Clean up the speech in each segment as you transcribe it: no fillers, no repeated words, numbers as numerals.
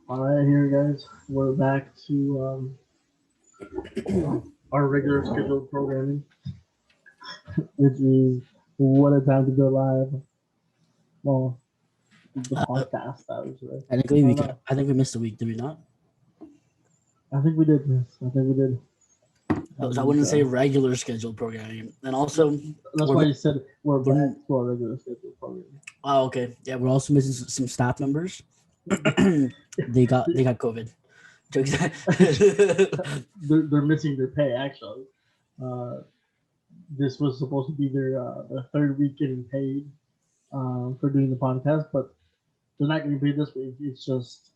All right, here, guys. We're back to our regular scheduled programming, which is What a Time to Go Live. Well, the podcast, I was right. Technically, I we don't can. know. I think we missed a week, did we not? I think we did this. I think we did. So I wouldn't say regular scheduled programming. And also, That's we're, why you said we're we're back to our regular scheduled programming. okay. Yeah, we're also missing some staff members. they got COVID. They're missing their pay, actually. Uh, this was supposed to be their third week getting paid for doing the podcast, but they're not getting paid this week. It's just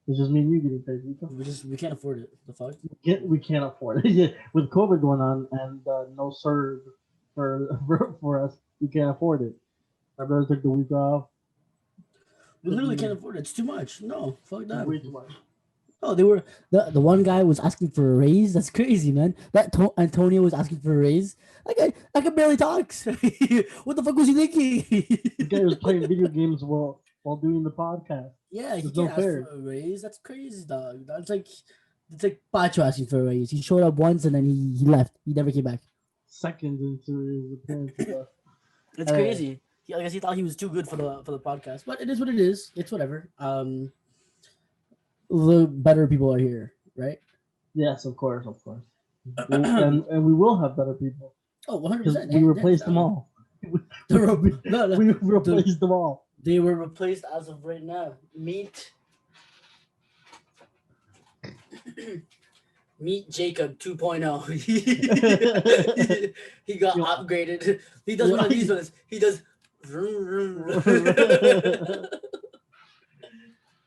me and you getting paid. we can't afford it. The fuck. We can't afford it. Yeah, with COVID going on and no serve for us, we can't afford it. I better take the week off. We literally can't afford it. It's too much. No, fuck It's that. way too much. Oh, they were the one guy was asking for a raise. That's crazy, man. Antonio was asking for a raise. I can barely talk. What the fuck was he thinking? The guy was playing video games while doing the podcast. Yeah, he It's can't no ask fair. for a raise. That's crazy, dog. It's like Pacho asking for a raise. He showed up once and then he left. He never came back. Seconds into his appearance. It's crazy. I guess he thought he was too good for the podcast, but it is what it is. It's whatever. The better people are here, right? Yes, of course. And we will have better people Oh, 100%. because we replaced them all. We replaced them all. They were replaced as of right now. Meet Jacob 2.0. He got upgraded. He does one of these ones. He does.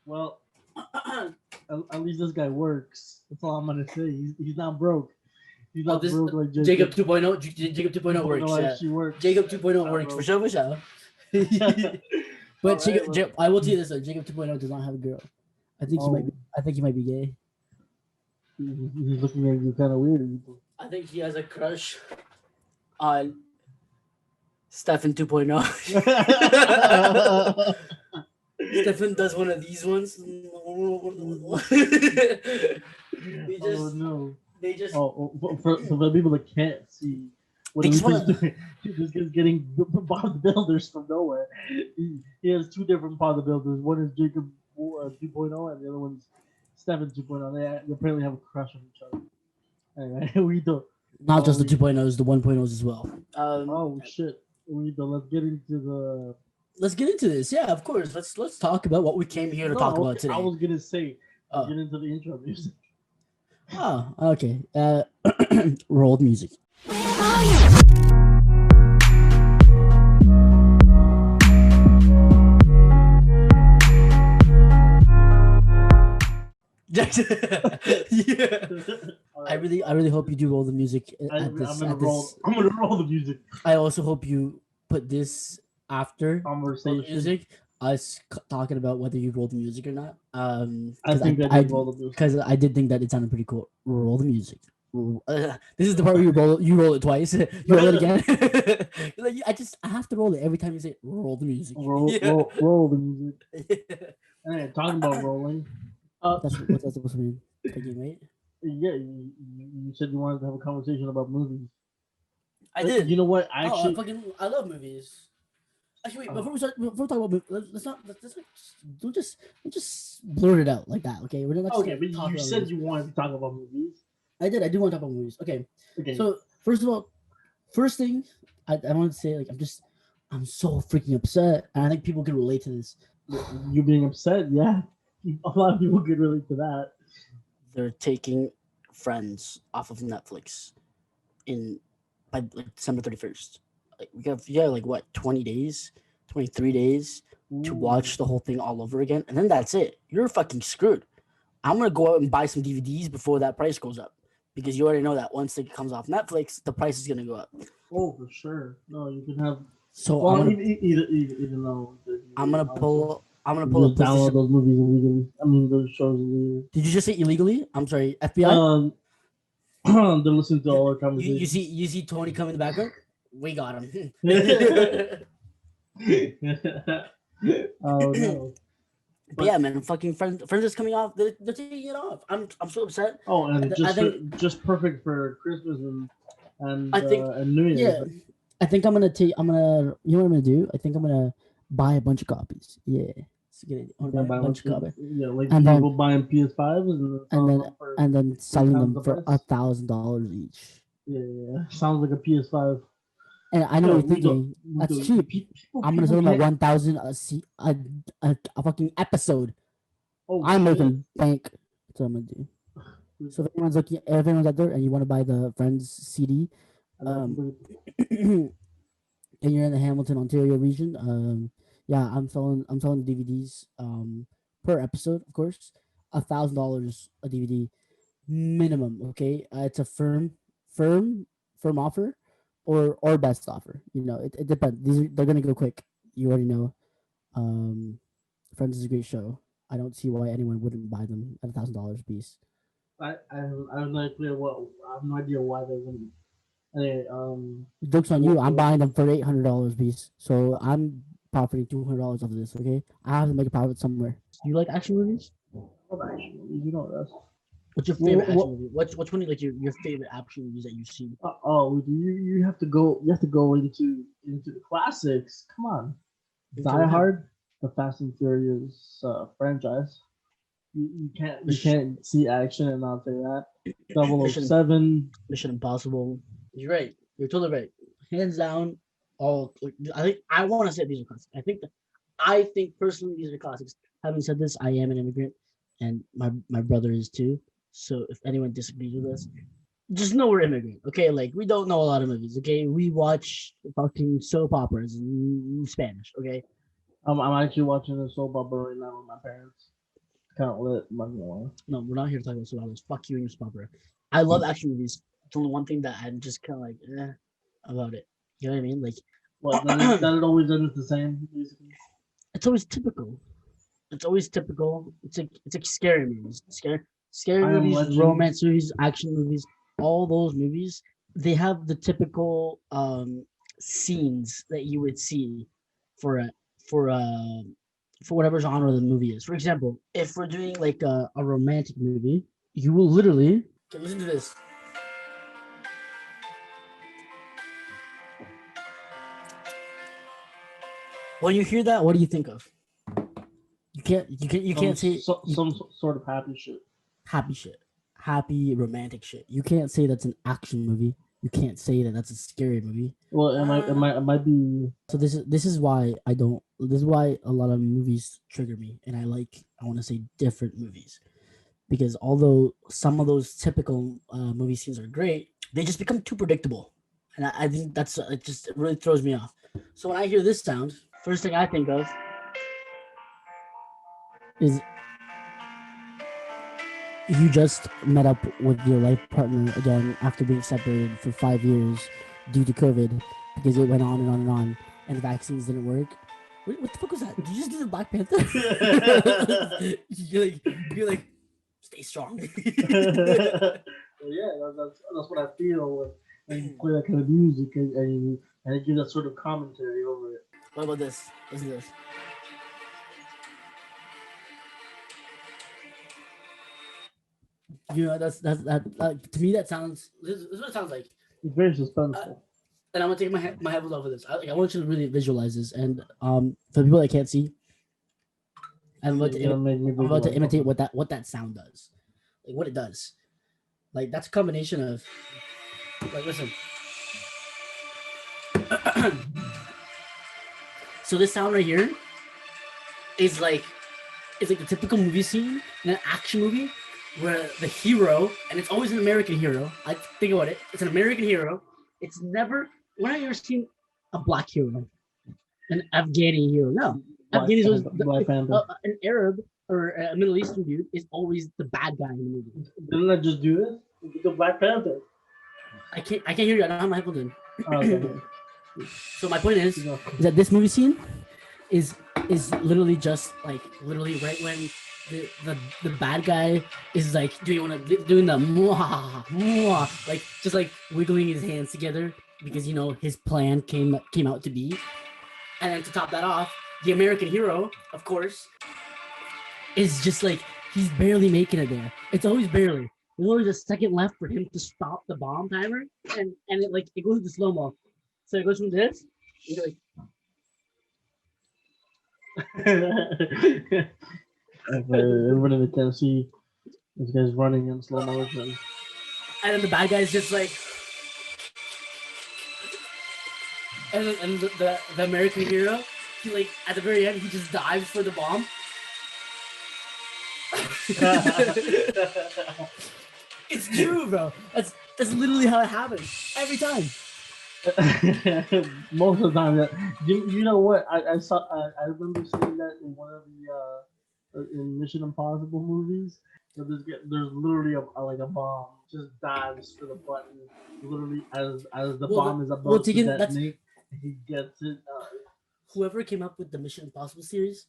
Well, at least this guy works. That's all I'm gonna say. He's not broke. He's not broke like Jacob 2.0. Jacob 2.0 works. Actually works. Jacob 2.0 works for sure. But Jacob, I will tell you this though. Jacob 2.0 does not have a girl. I think he might be gay. He's looking at you kind of weird. I think he has a crush on Stefan 2.0. Stefan does one of these ones. For the people that can't see, what he's doing, this guy's getting bodybuilders from nowhere. He has two different bodybuilders. One is Jacob 2.0 and the other one's Stefan 2.0. They apparently have a crush on each other. Anyway, we don't. Not just the 2.0s, the 1.0s as well. Shit. Let's get into this. Yeah, of course. Let's talk about what we came here to talk about today. I was gonna say, get into the intro music. Oh, okay. Roll the music. Yeah. I really hope you do roll the music. I'm gonna roll the music. I also hope you put this after conversation music. Us talking about whether you roll the music or not. I think I did roll the music because I did think that it sounded pretty cool. Roll the music. This is the part where you roll it twice. You roll it again. I have to roll it every time you say roll the music. Roll the music. Hey, talking about rolling. That's what that's supposed to mean. Thinking, right? Yeah, you said you wanted to have a conversation about movies. I did. You know what? I love movies. Actually, wait. Before we talk about movies, don't just blurt it out like that. Okay, we're not. Okay, but you said you wanted to talk about movies. I did. I do want to talk about movies. Okay. So first of all, first thing I want to say, like, I'm so freaking upset, and I think people can relate to this. You being upset, yeah. A lot of people could relate to that. They're taking Friends off of Netflix by December 31st. Like we have like what 23 days to watch the whole thing all over again, and then that's it. You're fucking screwed. I'm gonna go out and buy some DVDs before that price goes up, because you already know that once it comes off Netflix, the price is gonna go up. Oh, for sure. No, you can have. So even though I'm gonna pull just download those movies illegally. I mean, those shows illegally. Did you just say illegally? I'm sorry, FBI. They're listening to all our conversations. You see Tony come in the background. We got him. Oh no. But yeah, man, fucking friends is coming off. They're taking it off. I'm so upset. Oh, and I think just perfect for Christmas I think and New Year's. yeah. I think I'm gonna take. I'm gonna. You know what I'm gonna do? I think I'm gonna buy a bunch of copies. Yeah, it's a good idea. I'm gonna buy a bunch of copies, Yeah, like and people then buying PS5s and then and selling then them for and then three selling times them the for price. $1,000 each. Yeah. Sounds like a PS5. And I know Yo, what you're thinking. That's cheap. I'm gonna sell them at can't. 1,000 a fucking episode. Oh I'm shit! making bank. That's what I'm gonna do. So if anyone's out there and you want to buy the Friends CD, um, and you're in the Hamilton, Ontario region, yeah, I'm selling DVDs per episode, of course, $1,000 a DVD minimum. Okay, it's a firm firm offer, or best offer. It depends. They're gonna go quick. You already know. Um, Friends is a great show. I don't see why anyone wouldn't buy them at $1,000 a piece. I have no idea I have no idea why they wouldn't. Anyway, Joke's on you. I'm what, buying them for $800 a piece, so I'm profiting $200 off of this. Okay, I have to make a profit somewhere. Do you like action movies? actually, you know this. What's your favorite action movie? What's one of like your favorite action movies that you've seen? You have to go. You have to go into the classics. Come on, Die Hard, the Fast and Furious franchise. You can't see action and not say that. 007. Mission Impossible. You're right. You're totally right. Hands down, all. I think I want to say these are classics. I think personally these are classics. Having said this, I am an immigrant, and my brother is too. So if anyone disagrees with us, just know we're immigrant. Okay, like we don't know a lot of movies. Okay, we watch fucking soap operas in Spanish. Okay. I'm actually watching a soap opera right now with my parents. Kind of lit. No, we're not here to talk about soap operas. Fuck you and your soap opera. I love action movies. It's only one thing that I'm just kind of like about it. You know what I mean? Like, what? Then it always ends the same. Basically. It's always typical. It's always typical. It's like scary movies. Scary movies, romance movies, action movies, all those movies, they have the typical scenes that you would see for a for a for whatever genre the movie is. For example, if we're doing like a romantic movie, you will literally listen to this. When you hear that, what do you think of? You can't say some sort of happy shit. Happy romantic shit. You can't say that's an action movie. You can't say that that's a scary movie. Well, it might be. So this is why I don't. This is why a lot of movies trigger me, and I want to say different movies, because although some of those typical movie scenes are great, they just become too predictable, and I think it really throws me off. So when I hear this sound, first thing I think of is you just met up with your life partner again after being separated for 5 years due to COVID, because it went on and on and on, and the vaccines didn't work. What the fuck was that? Did you just do the Black Panther? you're like, stay strong. Well, yeah, that's what I feel when you play that kind of music and it gives that sort of commentary over it. What about this? Listen to this. That's to me that sounds. This is what it sounds like. It's very suspenseful. And I'm gonna take my headphones off of this. I want you to really visualize this, and for people that can't see, I'm about to imitate what that sound does, like what it does. Like that's a combination of, like, listen. So this sound right here is like the typical movie scene in an action movie where the hero, and it's always an American hero. I think about it. It's an American hero. It's never. When have you ever seen a black hero, an Afghani hero? No, Afghani is an Arab or a Middle Eastern dude is always the bad guy in the movie. Didn't I just do this? The Black Panther. I can't hear you. I don't have my headphones in. Okay. So my point is that this movie scene is literally just like right when the bad guy is like doing the mwah, mwah, like just like wiggling his hands together because his plan came out to be, and then to top that off, the American hero, of course, is just like he's barely making it there. It's always barely. There's always a second left for him to stop the bomb timer, and it goes into slow mo. So it goes from this. Like, Everybody in the Tennessee, this guy's running in slow motion. and then the bad guy's just like, and the American hero, he like at the very end he just dives for the bomb. It's true, bro. That's literally how it happens every time. Most of the time, you know what? I saw. I remember seeing that in one of the in Mission Impossible movies. So there's literally like a bomb just dives for the button. Literally, as the Well, bomb is about to Tegan, that's detonate, he gets it. whoever came up with the Mission Impossible series.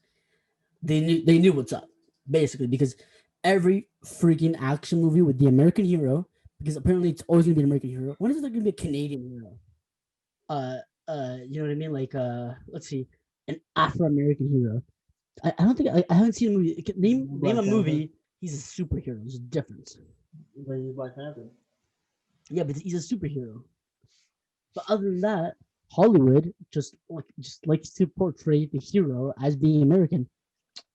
They knew what's up, basically, because every freaking action movie with the American hero, because apparently it's always gonna be an American hero. When is there gonna be a Canadian hero? Uh, you know what I mean? Like, let's see, an Afro American hero. I don't think I haven't seen a movie. Name a movie. He's a superhero. There's a difference. But he's Black Panther. Yeah, but he's a superhero. But other than that, Hollywood just likes to portray the hero as being American.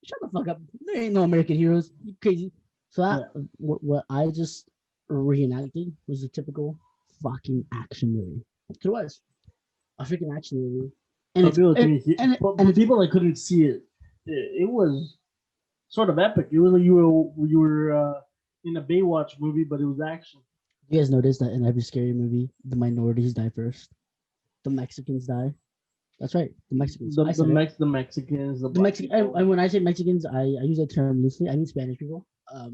Shut the fuck up. There ain't no American heroes. You crazy. So that what I just reenacted was a typical fucking action movie. It was a freaking action movie. And people and people that couldn't see it, it was sort of epic. It was like you were in a Baywatch movie, but it was action. you guys notice that in every scary movie, the minorities die first. The Mexicans die. That's right. The Mexicans. The Mexicans, the Mexican. And when I say Mexicans, I use that term loosely. I mean Spanish people. I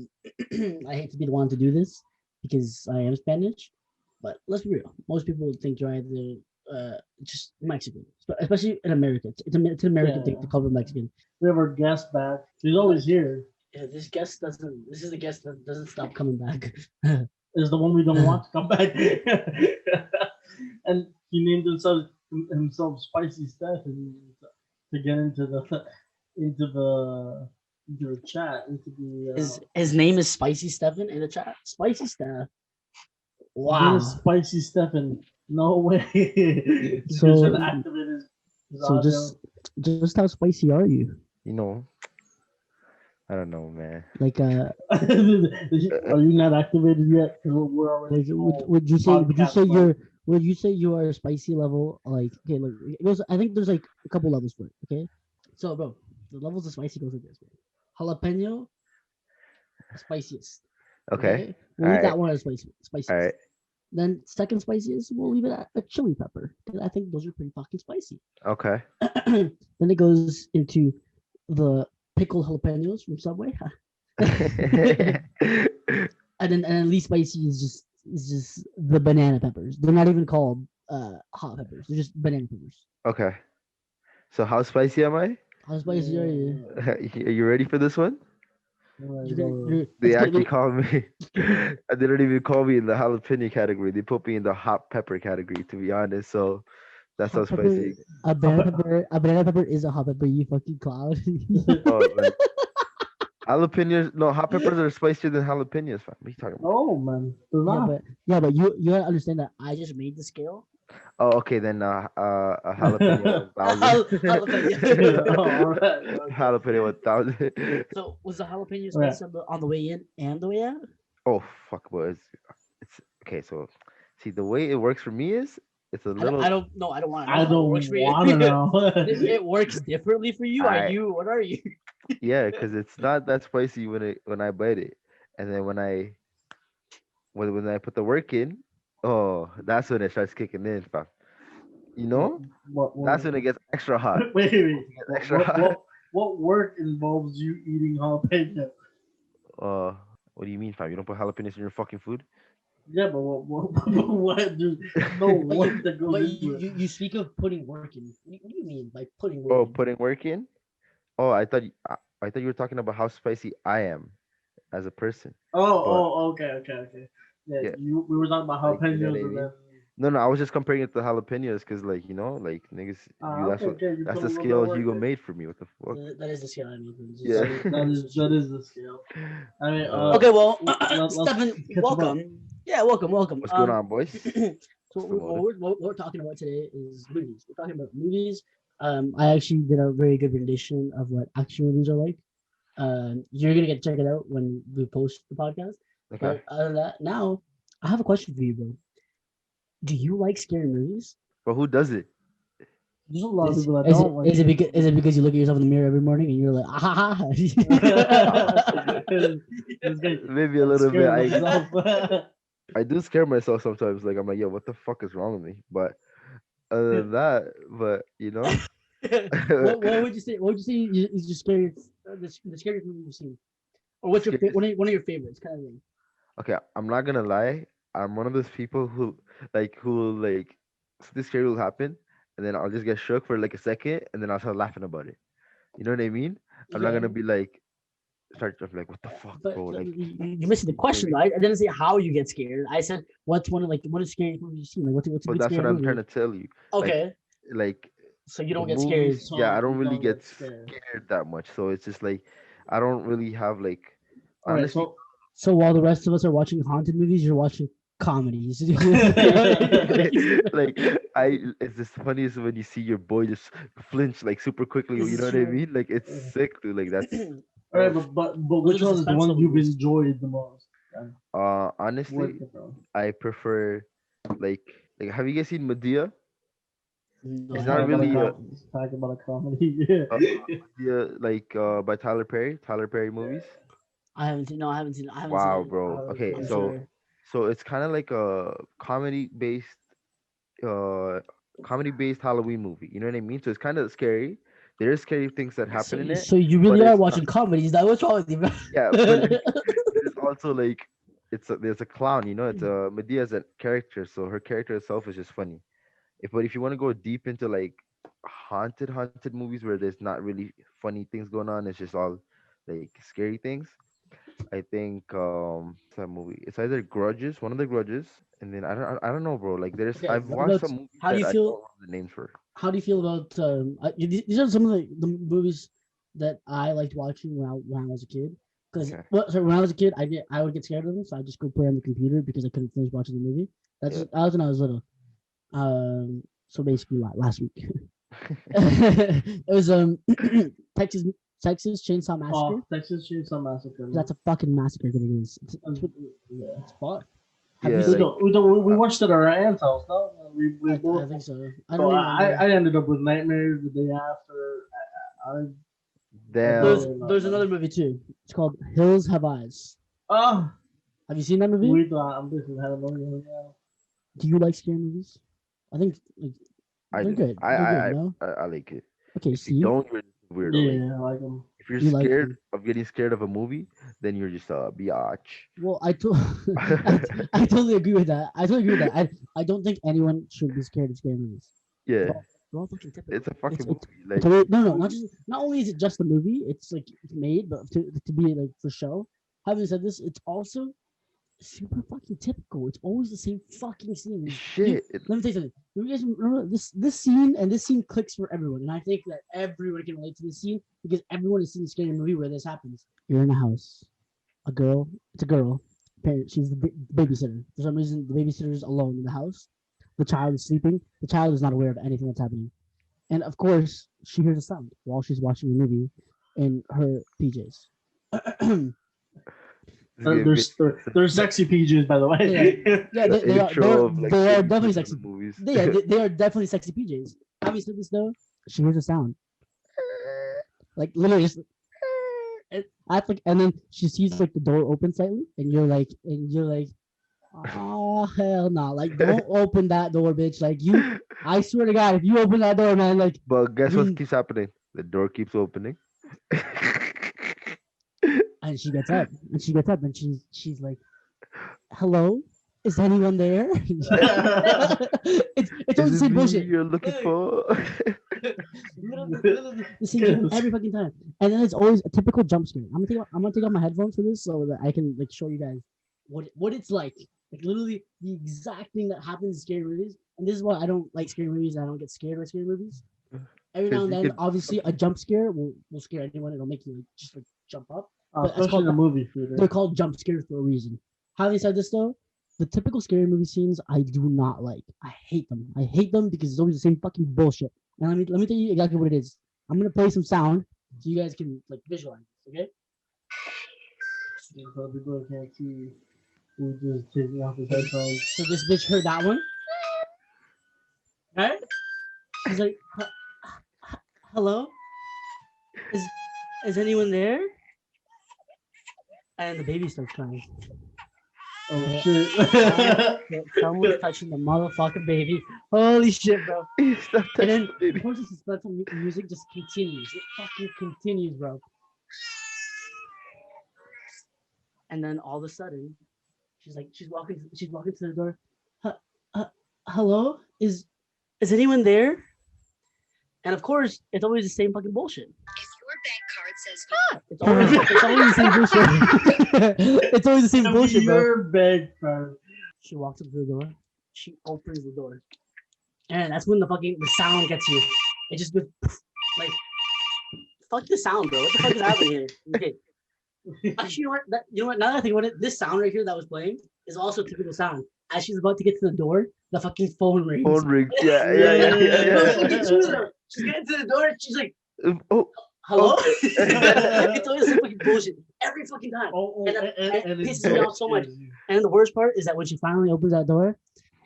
hate to be the one to do this because I am Spanish, but let's be real. Most people would think you're either just Mexican, especially in America. It's an American thing to call them Mexican. We have our guest back. He's always here. Yeah, this guest doesn't. This is the guest that doesn't stop coming back. Is the one we don't want to come back. And he named himself Spicy Steph to get into the into the chat into the. His name is Spicy Stephen in the chat. Spicy Steph. Wow. Spicy Stephen. No way. So, activate his so just how spicy are you? You know, I don't know, man. Like are you not activated yet? We're already. Would you say you are a spicy level? Like, okay, look, it goes. I think there's like a couple levels for it. Okay, so bro, the levels of spicy goes like this: way. Jalapeno, spiciest. Okay. We'll leave that one as spiciest. All right. Then second spiciest, we'll leave it at a chili pepper because I think those are pretty fucking spicy. Okay. Then it goes into the pickled jalapenos from Subway. and then least spicy is just the banana peppers. They're not even called hot peppers. They're just banana peppers. Okay. So how spicy am I? How spicy are you? Are you ready for this one? They Let's actually called me. They didn't even call me in the jalapeno category. They put me in the hot pepper category, to be honest. So that's how spicy. A banana pepper is a hot pepper. You fucking clown. Oh, man. Jalapenos, no, hot peppers are spicier than jalapenos. Fam. What are you talking about? Oh man, they're not. But you gotta understand that I just made the scale. Oh, okay, then a jalapeno 1,000. Jalapeno 1,000. So was the jalapeno spice on the way in and the way out? Oh fuck, boys. It's okay. So, see, the way it works for me is it's a little. I don't know. I don't want to know. I don't want to know. It works differently for you. What are you? Yeah, because it's not that spicy when I bite it, and then when I put the work in, oh, that's when it starts kicking in, fam. You know, that's when it gets extra hot. Wait. Extra hot. What work involves you eating jalapeno? What do you mean, fam? You don't put jalapenos in your fucking food? Yeah, but what? There's no work that goes into it. You speak of putting work in. What do you mean by putting work in? Oh, putting work in? Oh, I thought you were talking about how spicy I am as a person. Okay. Yeah. We were talking about jalapenos and then No, no, I was just comparing it to jalapenos because, like, like niggas, you Okay, okay. You that's put a the little bit of scale work Hugo in. made for me. What the fuck? That is the scale I need. Yeah. That is the scale. I mean, uh, Okay, well, let's Stefan, catch them up. welcome. Yeah, welcome, welcome. what's going on, boys? So What's the motive? what we're talking about today is movies. We're talking about movies. I actually did a very good rendition of what action movies are like. You're gonna get to check it out when we post the podcast. Okay. But other than that, now I have a question for you, bro. Do you like scary movies? But who does it? There's a lot of Is people that is don't it like is it scary because is it movies. because you look at yourself in the mirror every morning and you're like, ah ha This guy Maybe a little bit. scared of himself. I do scare myself sometimes. Like I'm like, yo, what the fuck is wrong with me? But other than that, but what would you say? What would you say is your scariest the scariest movie you've seen, or what's your scariest. one of your favorites kind of thing? Okay, I'm not gonna lie. I'm one of those people who this scary will happen, and then I'll just get shook for like a second, and then I'll start laughing about it. You know what I mean? I'm not Okay, gonna be like start I'm like, what the fuck, but bro? Like you missed the you scared question me. though. I didn't say how you get scared. I said what's one of what is scary movie you've seen? Like what's a But good that's what scary I'm trying movie? to tell you. Like Okay, like so you the don't get movies, scared. yeah, I So don't you really don't get get scared. scared that much. So it's just like I don't really have like All right, honestly so So while the rest of us are watching haunted movies, you're watching comedies. like I it's just funniest when you see your boy just flinch like super quickly. This You know is what I true. mean? Like it's sick, dude. Like that's all right, oh, but Those are which the one is the suspenseful one you've movies. enjoyed the most? And honestly, what the hell? I prefer like have you guys seen Medea? No, I It's Let's not talk haven't. about really let's talk about a comedy. Medea like by Tyler Perry movies. I haven't seen. No, I haven't seen Wow, it. bro. Okay, I'm so sorry. it's kind of like a uh comedy based Halloween movie. You know what I mean? So it's kind of scary. There's scary things that happen in it, So you but really are it's not. watching comedies. That what's wrong with you, bro? Yeah, but there's also like there's a clown. It's a Medea's a character, so her character itself is just funny. But if you want to go deep into like haunted movies where there's not really funny things going on, it's just all like scary things. I think what's that movie? It's either Grudges, one of the Grudges, and then I don't know, bro. Like there's Okay, I've what watched about some movies how do that you I don't feel? remember the names for. How do you feel about these are some of the movies that I liked watching when I was a kid. Because Okay. when I was a kid, I would get scared of them, so I just go play on the computer because I couldn't finish watching the movie. Yeah. That was when I was little. So basically last week. It was Texas Texas Chainsaw Massacre. Oh, Texas Chainsaw Massacre. That's a fucking massacre that it is. Yeah. It's fun. Have you Yeah, We like seen? don't, we uh, watched it at our aunt's house. No, we I both. think so. I So don't remember. I ended up with nightmares the day after. I don't damn. There's really know, there's man. another movie too. It's called Hills Have Eyes. Oh, Have you seen that movie? we thought I'm just having no now. Do you like scary movies? I think like, I they're do. good. They're good. No. I like it. Okay. If you See, don't, you're just a weirdo. Like Yeah, I like them. if you're you like scared them. of getting scared of a movie, then you're just a biatch. Well, I totally agree with that. I totally agree with that. I don't think anyone should be scared of scary movies. Yeah, They're all fucking it's typical. a fucking movie. It's Like a way, no, not just not only is it just the movie, it's like it's made, but to be like for show. Having said this, it's also super fucking typical. It's always the same fucking scene. shit. Let me tell you something. You guys remember this scene, and this scene clicks for everyone, and I think that everyone can relate to this scene because everyone has seen a scary movie where this happens. You're in a house. It's a girl. Parent, she's the babysitter. For some reason, the babysitter is alone in the house. The child is sleeping. The child is not aware of anything that's happening. And of course, she hears a sound while she's watching the movie in her PJs. This is gonna be They're sexy PJs, by the way. Yeah, the they are intro of like they are 80% definitely of the sexy. movies. They are definitely sexy PJs. Having said this though, she hears a sound like literally just and then she sees like the door open slightly, and you're like, oh hell no! Like don't open that door, bitch! Like you, I swear to God, if you open that door, man, like But guess what you keeps happening? The door keeps opening. and she gets up and she's like, hello, is anyone there? It's always Is the it same me bullshit. you're looking for? Literally the same shit every fucking time. And then it's always a typical jump scare. I'm gonna take off my headphones for this so that I can like show you guys what it's like Like literally the exact thing that happens in scary movies. And this is why I don't like scary movies. I don't get scared by scary movies. Every now Because and you then, could. obviously, a jump scare will scare anyone. It'll make you like just like jump up. But that's Especially in called the movie they're theater. called jump scares for a reason. Having said this though, the typical scary movie scenes I do not like. I hate them. I hate them because it's always the same fucking bullshit. And let me tell you exactly what it is. I'm gonna play some sound so you guys can like visualize this, okay? So people can't see who just taking off his headphones. So this bitch heard that one, right? She's like, "Hello, is is anyone there?" And the baby starts crying. Oh Yeah. shit! Someone's touching the motherfucking baby. Holy shit, bro. Stop And touching then, the of baby. course, the suspenseful music just continues. It fucking continues, bro. And then all of a sudden, she's walking to the door. "Huh, uh, hello, is anyone there?" And of course, it's always the same fucking bullshit. If your bank card says It's always the same bullshit. It's always the same bullshit, bro. Your bag card. She walks up to the door. She opens the door, and that's when the sound gets you. It just goes like fuck the sound, bro. What the fuck is happening here? Okay. Actually, you know what? Now that I think about it, this sound right here that was playing is also a typical sound. As she's about to get to the door, the fucking phone rings. Phone rings. Yeah, Bro, yeah. fucking choose her. She's getting to the door. She's like, Oh, "Hello." okay. It's always the same fucking bullshit every fucking time. And it pisses me off so much. And the worst part is that when she finally opens that door,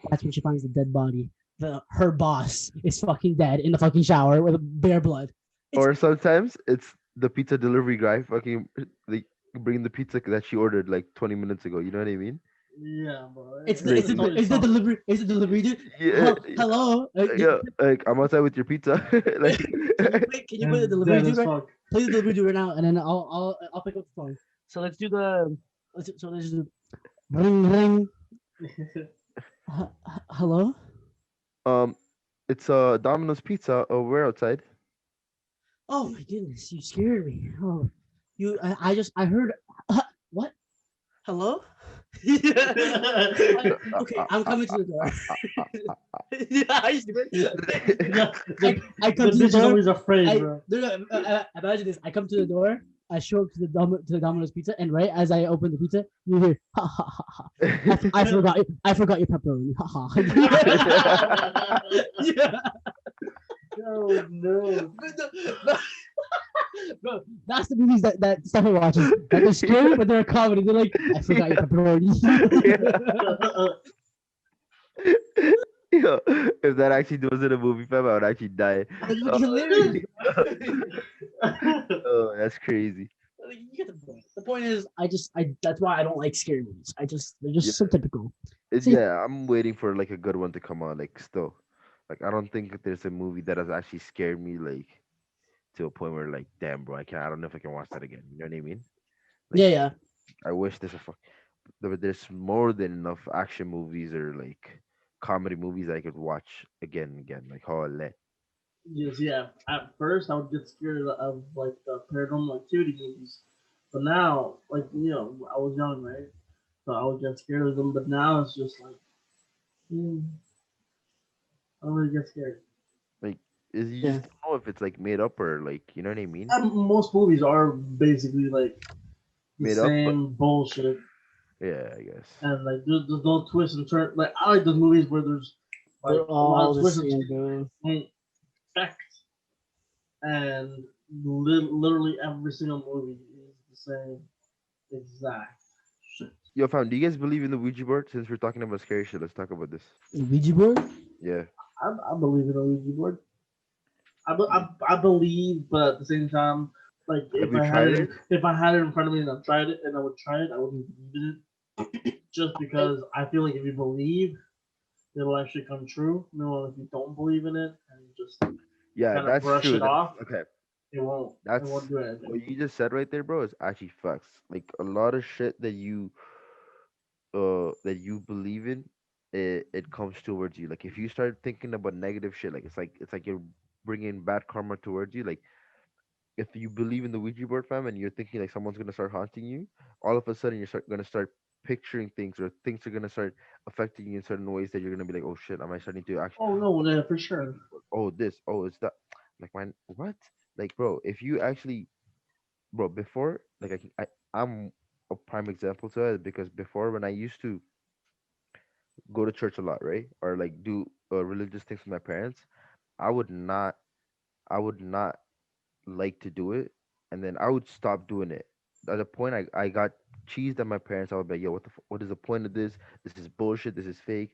that's when she finds the dead body. Her boss is fucking dead in the fucking shower with bare blood. Or sometimes it's the pizza delivery guy fucking like bringing the pizza that she ordered like 20 minutes ago. You know what I mean? Yeah, bro. It's the Like, it's the, it's the delivery it's the delivery dude. yeah, Hello. yeah. Like I'm outside with your pizza. Like, Can you play the delivery Dead dude as right? fuck. Play the delivery dude right now, and then I'll pick up the phone. So let's do the let's do ring ring. Hello. um, it's Domino's Pizza. Oh, we're outside. Oh my goodness, you scared me. Oh, I heard what? Hello. Uh, uh, Okay, uh, I'm uh, coming to the door. uh, uh, Yeah, I used to be. I The come to the bitch is door. always afraid, I bro. imagine this. I come to the door. I show up to the Domino's pizza, and right as I open the pizza, you hear ha ha ha ha. I forgot your pepperoni. Ha ha. Yeah. Oh no. Bro, that's the movies that Stefan watches. That they're scary, but they're a comedy. They're like, I forgot your pepperoni. Yo, if that actually wasn't a movie, fam, I would actually die. It's Uh, fucking hilarious. oh, that's crazy. Like, you get the point. The point is, I that's why I don't like scary movies. They're Yeah, just so typical. See, yeah. I'm waiting for like a good one to come out. Like still, like I don't think that there's a movie that has actually scared me like to a point where like, damn, bro, I can't. I don't know if I can watch that again. You know what I mean? Like, yeah, yeah, I wish there's more than enough action movies or like comedy movies I could watch again and again. Like how I let. Yes, yeah. At first, I would get scared of like the paranormal activity movies, but now, like I was young, right? So I would get scared of them. But now it's just like, I don't really get scared. Like, is you yeah. just don't know if it's like made up or like you know what I mean? Most movies are basically like the Made up, but same bullshit, yeah, I guess. and like there's no twist and turn. Like I like those movies where there's like They're a lot all of the twists and same, bro. facts, and literally every single movie is the same exact shit. Yo, fam, do you guys believe in the Ouija board? Since we're talking about scary shit, let's talk about this. The Ouija board. Yeah. I believe in a Ouija board. I believe, but at the same time, like Have you tried it? if I had it in front of me and I tried it and I would try it, I wouldn't believe in it. Just because I feel like if you believe, it'll actually come true. If you don't believe in it and you just Yeah, kind of that's brush true. it That's off, okay. it won't. It That's won't do what anything. you just said right there, bro. Is actually facts. Like a lot of shit that you believe in, it comes towards you. Like if you start thinking about negative shit, like it's like you're bringing bad karma towards you. Like if you believe in the Ouija board, fam, and you're thinking like someone's gonna start haunting you, all of a sudden you're gonna start picturing things, or things are gonna start affecting you in certain ways that you're gonna be like, oh shit, am I starting to actually? Oh no, yeah, for sure. Oh this, oh it's that. Like man, what? Like bro, if you actually, bro, before like I'm a prime example to it because before when I used to go to church a lot, right, or like do religious things with my parents, I would not, I would not like to do it, and then I would stop doing it. At the point I got cheesed at my parents, I would be like, yo, what is the point of this? This is bullshit. This is fake.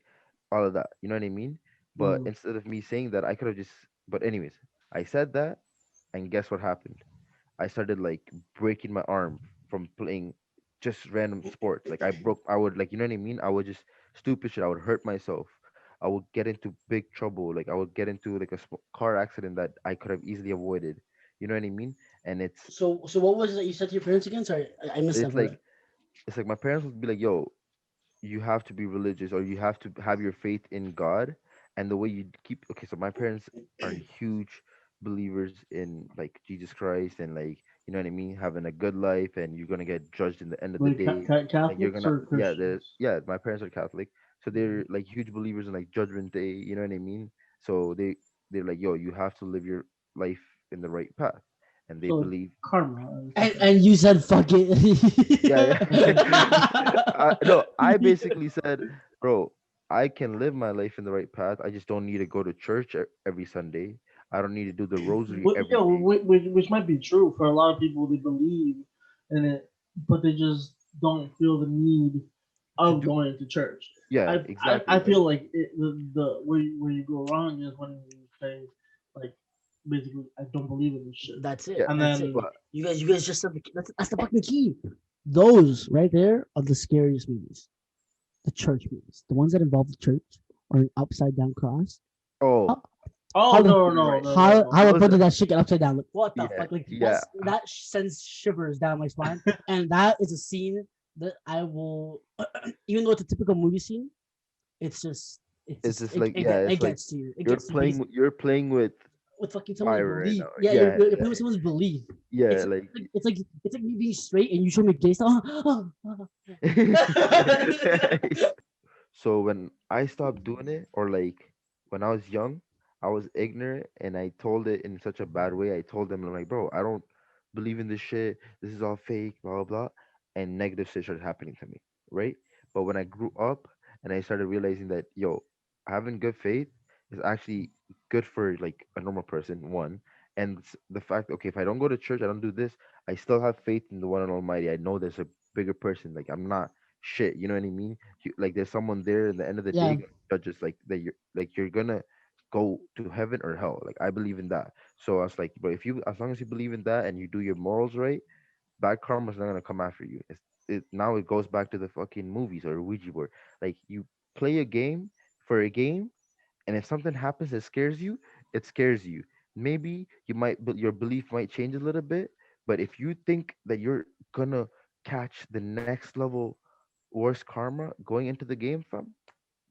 All of that. You know what I mean? But Mm. instead of me saying that, I could have just. But anyways, I said that, and guess what happened? I started like breaking my arm from playing just random sports. Like I broke, I would like, you know what I mean? I would just stupid shit. I would hurt myself. I would get into big trouble. Like I would get into like a car accident that I could have easily avoided. You know what I mean? And So what was it that you said to your parents again? Sorry, I missed that it's part. like it's like my parents would be like, "Yo, you have to be religious, or you have to have your faith in God." And the way you keep, okay, so my parents are huge believers in like Jesus Christ, and like, you know what I mean, having a good life, and you're gonna get judged in the end of the Like day. Like you're Catholics gonna, or yeah, Christians? my parents are Catholic, so they're like huge believers in like Judgment Day. You know what I mean? So they're like, "Yo, you have to live your life in the right path," and they So like believe. karma and stuff And like and you said fuck it. Yeah, yeah. No, I basically said, bro, I can live my life in the right path. I just don't need to go to church every Sunday. I don't need to do the rosary Well, every yeah, day which might be true for a lot of people. They believe in it, but they just don't feel the need to of do. going to church. Yeah, I exactly. Like, feel like the where you go wrong is when you say like basically I don't believe in this shit, That's yeah, it. and That's it. then but You guys just said that's the fucking key. Those right there are the scariest movies. The church movies, the ones that involve the church or an upside down cross. oh, How oh how the no you're no right. no no how no how no. the Those, fuck did that shit get upside down? Like what the yeah, fuck? Like yeah. that sends shivers down my spine. And that is a scene that I will, even though it's a typical movie scene, it's just it's It's just just like, yeah, it it's like gets to you. It you're gets to you playing, basically you're playing with with fucking someone's fire right belief. now. Yeah, Yeah, you're playing with someone's belief. yeah, It's like. it's like me being straight and you show me gay stuff. So when I stopped doing it, or like when I was young, I was ignorant and I told it in such a bad way. I told them, I'm like, bro, I don't believe in this shit. This is all fake, blah blah blah. And negative shit started happening to me, right? But when I grew up and I started realizing that, yo, having good faith is actually good for like a normal person, one. And the fact, okay, if I don't go to church, I don't do this, I still have faith in the one and almighty. I know there's a bigger person. Like I'm not shit, you know what I mean? Like there's someone there at the end of the day Yeah, gonna judge us, like that you're gonna go to heaven or hell. Like I believe in that. So I was like, but if you, as long as you believe in that and you do your morals right, bad karma's not gonna come after you. Now it goes back to the fucking movies or Ouija board. Like you play a game for a game, and if something happens that scares you, it scares you. Maybe you might, but your belief might change a little bit. But if you think that you're gonna catch the next level worst karma going into the game, fam,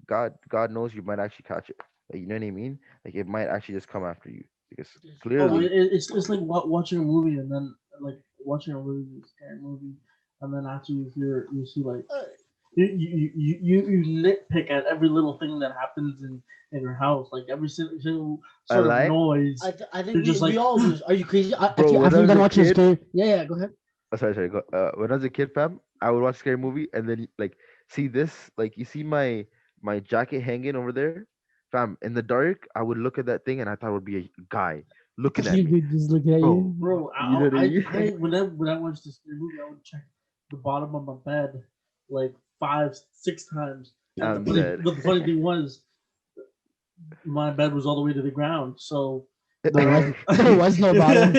God knows you might actually catch it. Like, you know what I mean? Like it might actually just come after you because Oh, clearly, it's like watching a movie and then like watching a really scary movie, and then after you see like you nitpick at every little thing that happens in your house, like every single I sort of lie, noise. I think You're just we like all do. Are you crazy? bro. When After I you're was done a watching a kid, scary, yeah, go ahead. sorry, go. When I was a kid, fam, I would watch a scary movie and then like see this, like you see my jacket hanging over there, fam. In the dark, I would look at that thing and I thought it would be a guy looking at You me, could just look at bro. you. bro, You know what I I mean? when I watched this movie, I would check the bottom of my bed like 5 6 times. And I'm dead. the funny thing was, my bed was all the way to the ground, so There was the there was no bottom.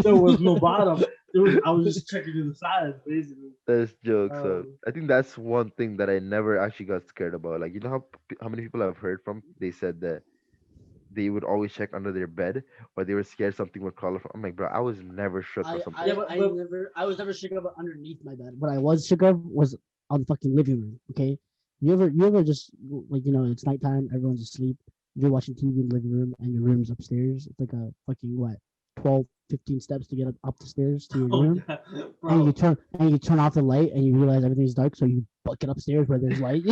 there was no bottom. There was I was just checking to the side basically. That's jokes. Um, I think that's one thing that I never actually got scared about. Like, you know how many people I've heard from? They said that they would always check under their bed, or they were scared something would crawl up. I'm like, bro, I was never shook of something. yeah, I was never shook of underneath my bed. What I was shook of was on the fucking living room. Okay, you ever just like it's nighttime, everyone's asleep, you're watching TV in the living room, and your room's upstairs. It's like a fucking what 12, 15 steps to get up the stairs to your Oh, room. yeah, And you bro. turn off the light and you realize everything's dark, so you bucket upstairs where there's light.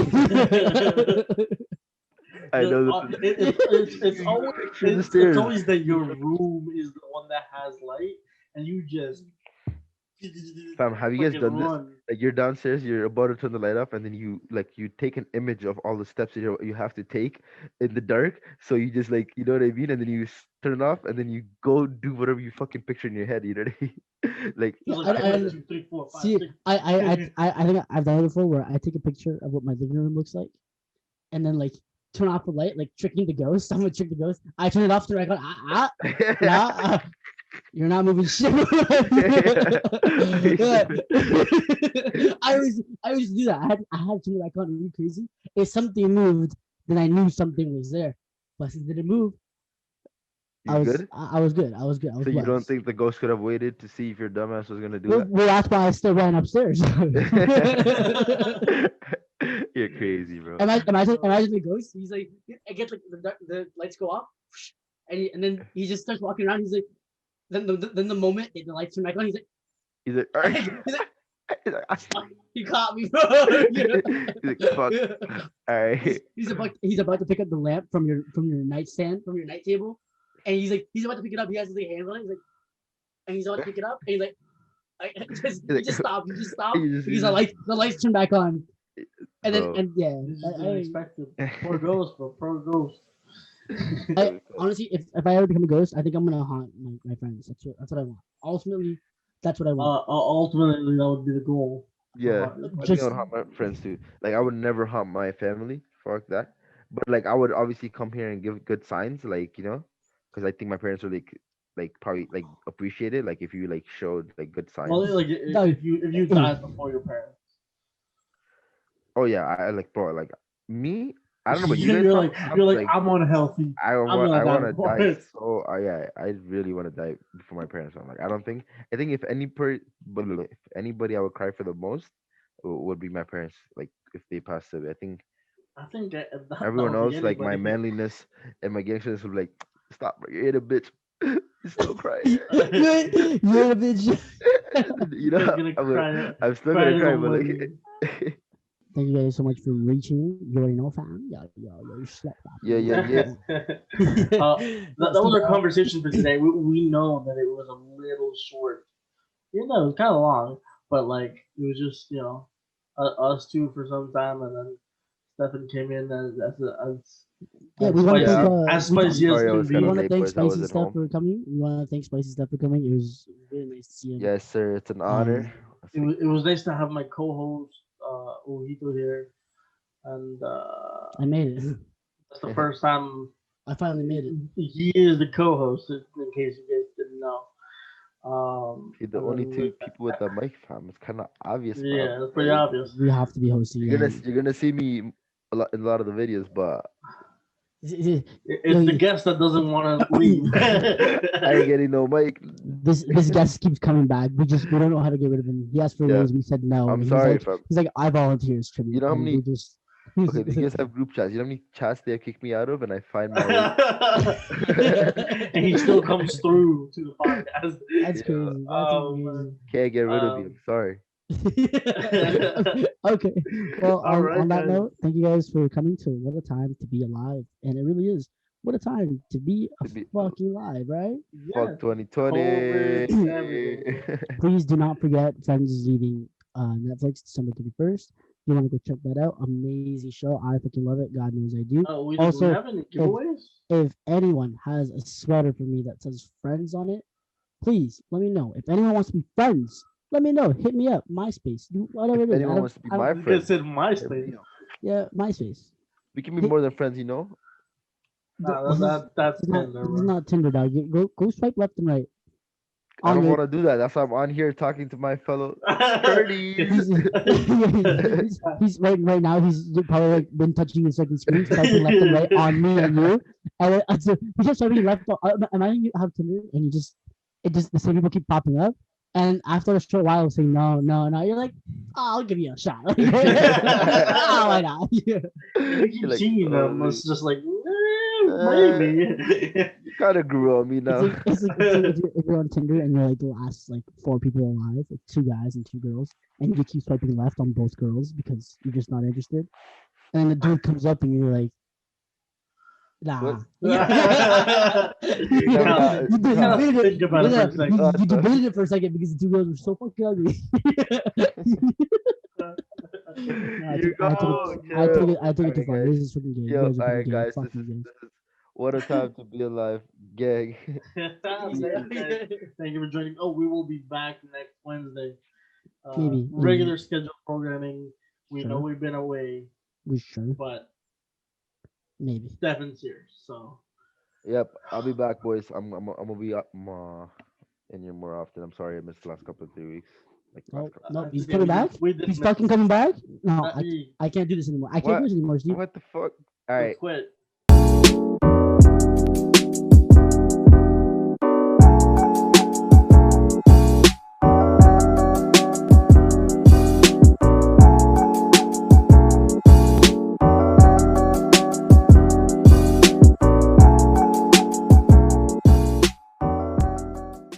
I know It's you always picture the stairs. that your room is the one that has light, and you just Fam, have you guys fucking done this? run. Like you're downstairs, you're about to turn the light off, and then you take an image of all the steps that you have to take in the dark. So you just like you know what I mean, and then you turn it off, and then you go do whatever you fucking picture in your head. You know what I mean? Like It's Yeah, like I 1, 2, 3, 4, 5, see. 6. I think I've done it before, where I take a picture of what my living room looks like, and then like turn off the light, like tricking the ghost. I'm gonna trick the ghost. I turn it off to record. Yeah, you're not moving shit. Yeah. I always do that. I had to turn it back on. Really crazy. If something moved, then I knew something was there. But since it didn't move, you good? I was good. I was good. I was So you don't blessed. think the ghost could have waited to see if your dumbass was gonna do Well, that's why I still ran upstairs. that? You're crazy, bro. Imagine the ghost. He's like, I get like the lights go off, and then he just starts walking around. He's like, then the moment the lights turn back on, he's like, He's like, all right. he's like, He's like, you caught me, bro. he's like, fuck. All right. He's about to pick up the lamp from your nightstand, from your night table, and he's about to pick it up. He has his hands on it. He's like, and he's about to pick it up, and he's like, like, just stop, you just- because the lights turn back on, and then Bro. and yeah, This is unexpected. Poor ghost, bro. Poor ghost. honestly, if I ever become a ghost, I think I'm gonna haunt my friends. That's what I want. Ultimately, that's what I want. Ultimately, that would be the goal. Yeah. I think Just- I would haunt my friends too. Like I would never haunt my family. Fuck that. But like I would obviously come here and give good signs, like because I think my parents would like probably like appreciate it. Like if you like showed like good signs. Well, like No. if you died before your parents. Oh yeah, I like bro, like me. I don't know, but you guys. You're Fam, you're like I'm unhealthy. I I'm want gonna I die want to before die it. so yeah I really want to die before my parents. I'm like I think if if anybody I would cry for the most would be my parents. Like if they passed away, I think I think that everyone would be else like my anybody. manliness and my gangsterness would be like stop, bro, you're a bitch. You're still crying. You're a bitch. You know, You're gonna cry. I'm still cry gonna cry, in the but morning. like Thank you guys so much for reaching. You already know, fam. You slept. yeah. that was our conversation for today. We know that it was a little short. It was kind of long, but like it was just us two for some time, and then Stefan came in Yeah, as we want to Yeah, thank as spicy as sorry I can was we kind be. of want to late, thank boys. I was Spicy at Stuff home. for coming. We want to thank Spicy Stuff for coming. It was really nice to see him. Yes, sir. It's an honor. It was nice to have my co-host Ojito here, and I made it. that's the first time I finally made it. he is the co-host. In case you guys didn't know. The only two people with the mic, fam. It's kind of obvious, bro. Yeah, it's pretty obvious. We have to be hosting. You're gonna see me in a lot of the videos, but It's the guest that doesn't want to leave. I ain't getting no mic. This guest keeps coming back. We don't know how to get rid of him. He asked for Yeah. raise. We said no. I'm He's sorry, like, fam. he's like, I volunteer as tribute. You know how and many- we just Okay, you guys have group chats. You know how many chats they have kicked me out of, and I find my way. And he still comes through to the podcast. That's Yeah. crazy. That's Oh, amazing. Can't get rid of you. I'm sorry. Okay. Well, All right, on that guys. note, thank you guys for coming to What a Time to Be Alive. And it really is. What a time to be fucking live, right? Fuck COVID, 2020. everything. Please do not forget Friends is leaving Netflix December 31st. You want to go check that out. Amazing show. I fucking love it. God knows I do. We Also, have any giveaways? If anyone has a sweater for me that says Friends on it, please let me know. If anyone wants to be friends, let me know. Hit me up. MySpace. Do whatever If it is. anyone wants to be my You friend, said MySpace. Yeah, MySpace. we can be more than friends, you know? That's This is not, Tinder, this is bro. not Tinder, dog. Go swipe left and right. I don't On want to do that. That's why I'm on here talking to my fellow He's, Kurdies. he's right now. He's probably like been touching his second screen, swiping left and right on me and you. And so he just swiping left. Imagine you have Tinder and the same people keep popping up. And after a short while, saying no. You're like, oh, I'll give you a shot. Oh, why not? Yeah. You keep Like, seeing them. oh, It's just like maybe. kind of grew on me It's now. like if you're on Tinder and you're like the last like 4 people alive, like 2 guys and 2 girls, and you keep swiping left on both girls because you're just not interested, and then the dude comes up and you're like, nah. What? you Nah, You gotta nah. think about it for a second. you debated it for a second because the 2 girls were so fucking ugly. No, You I took go, it. chill. I took it too Alright, far. guys. This is freaking gay. You Yo, guys are all freaking right, gay. guys. Fuck you This is what a time to be alive, gang. Thank you for joining. Oh, we will be back next Wednesday. Maybe. Regular scheduled programming. We know Sure. we've been away, We sure. but Maybe. Stefan's here, so Yep, I'll be back, boys. I'm gonna be up in here more often. I'm sorry I missed the last couple of 3 weeks. Like Oh last couple. no, That's he's okay, coming we back. did- we did He's miss fucking him. coming back. No, Uh, he- I can't do this anymore. I can't What? do this anymore, Steve. What the fuck? All we right. quit.